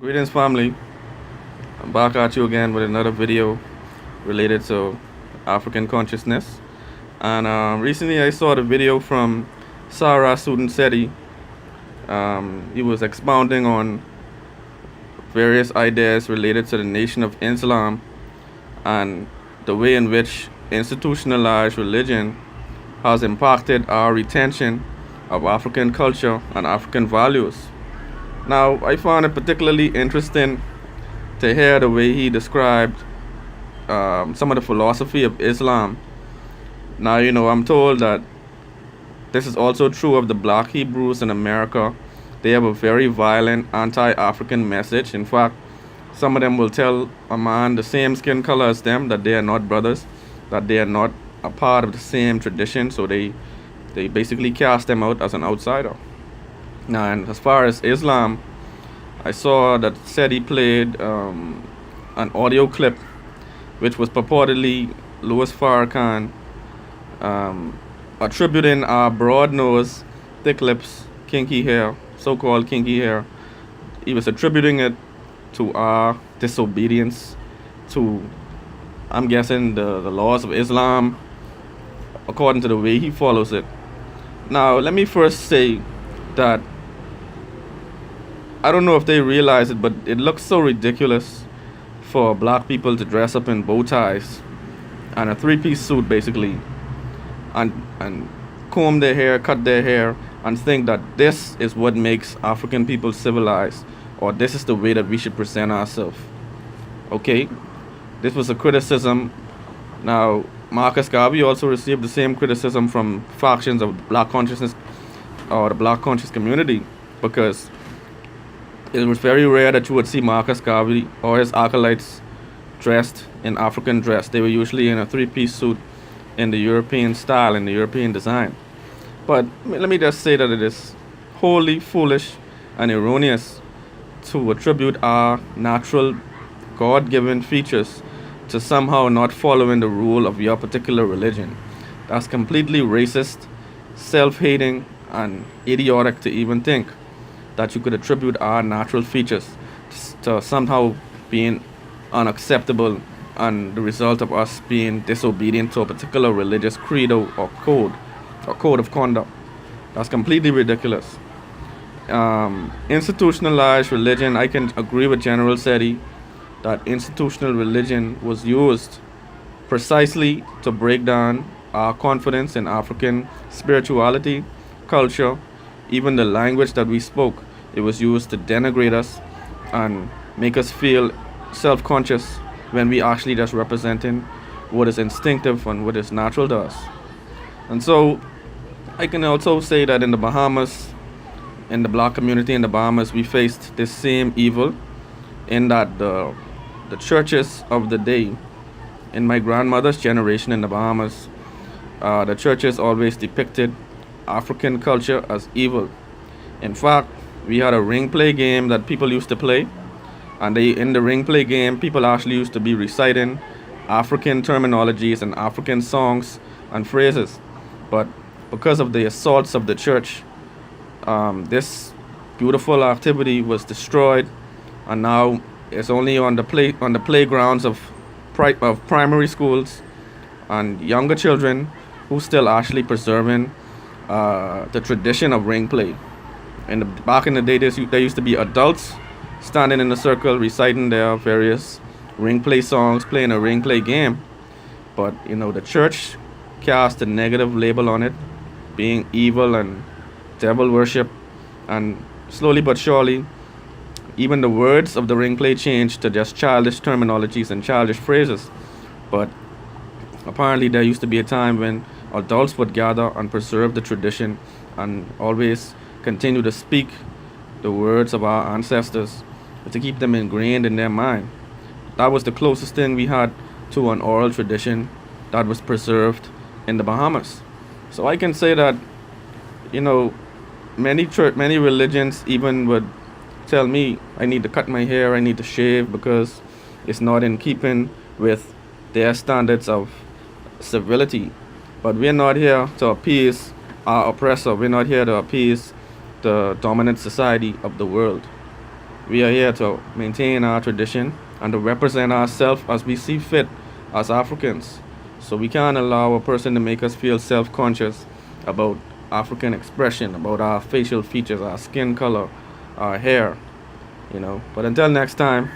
Greetings, family. I'm back at you again with another video related to African consciousness. And recently, I saw the video from Sa Ra Suten Seti. He was expounding on various ideas related to the Nation of Islam and the way in which institutionalized religion has impacted our retention of African culture and African values. Now, I found it particularly interesting to hear the way he described some of the philosophy of Islam. Now, I'm told that this is also true of the black Hebrews in America. They have a very violent anti African message. In fact, some of them will tell a man the same skin color as them that they are not brothers, that they are not a part of the same tradition, so they basically cast them out as an outsider. Now, and as far as Islam, I saw that Seti played an audio clip which was purportedly Louis Farrakhan attributing our broad nose, thick lips, kinky hair, so called kinky hair. He was attributing it to our disobedience to, I'm guessing, the laws of Islam according to the way he follows it. Now, let me first say that I don't know if they realize it, but it looks so ridiculous for black people to dress up in bow ties and a three-piece suit, basically, and comb their hair, cut their hair, and think that this is what makes African people civilized, or this is the way that we should present ourselves. Okay, this was a criticism. Now, Marcus Garvey also received the same criticism from factions of black consciousness or the black conscious community, because it was very rare that you would see Marcus Garvey or his acolytes dressed in African dress. They were usually in a three-piece suit in the European style, in the European design. But let me just say that it is wholly foolish and erroneous to attribute our natural God-given features to somehow not following the rule of your particular religion. That's completely racist, self-hating, and idiotic to even think that you could attribute our natural features to somehow being unacceptable and the result of us being disobedient to a particular religious credo or code of conduct. That's completely ridiculous. Institutionalized religion, I can agree with General Seti that institutional religion was used precisely to break down our confidence in African spirituality, culture, even the language that we spoke. It was used to denigrate us and make us feel self conscious when we actually just representing what is instinctive and what is natural to us. And so I can also say that in the Bahamas, in the black community in the Bahamas, we faced this same evil in that the churches of the day, in my grandmother's generation in the Bahamas, the churches always depicted African culture as evil. In fact, we had a ring play game that people used to play, and in the ring play game, people actually used to be reciting African terminologies and African songs and phrases. But because of the assaults of the church, this beautiful activity was destroyed, and now it's only on the playgrounds of primary schools and younger children who still actually preserving the tradition of ring play. And back in the day, there used to be adults standing in a circle reciting their various ring play songs, playing a ring play game. But the church cast a negative label on it, being evil and devil worship, and slowly but surely, even the words of the ring play changed to just childish terminologies and childish phrases. But apparently, there used to be a time when adults would gather and preserve the tradition and always continue to speak the words of our ancestors to keep them ingrained in their mind. That was the closest thing we had to an oral tradition that was preserved in the Bahamas. So I can say that, many religions even would tell me I need to cut my hair, I need to shave because it's not in keeping with their standards of civility. But we're not here to appease our oppressor. We're not here to appease the dominant society of the world. We are here to maintain our tradition and to represent ourselves as we see fit as Africans. So we can't allow a person to make us feel self conscious about African expression, about our facial features, our skin color, our hair, you know. But until next time,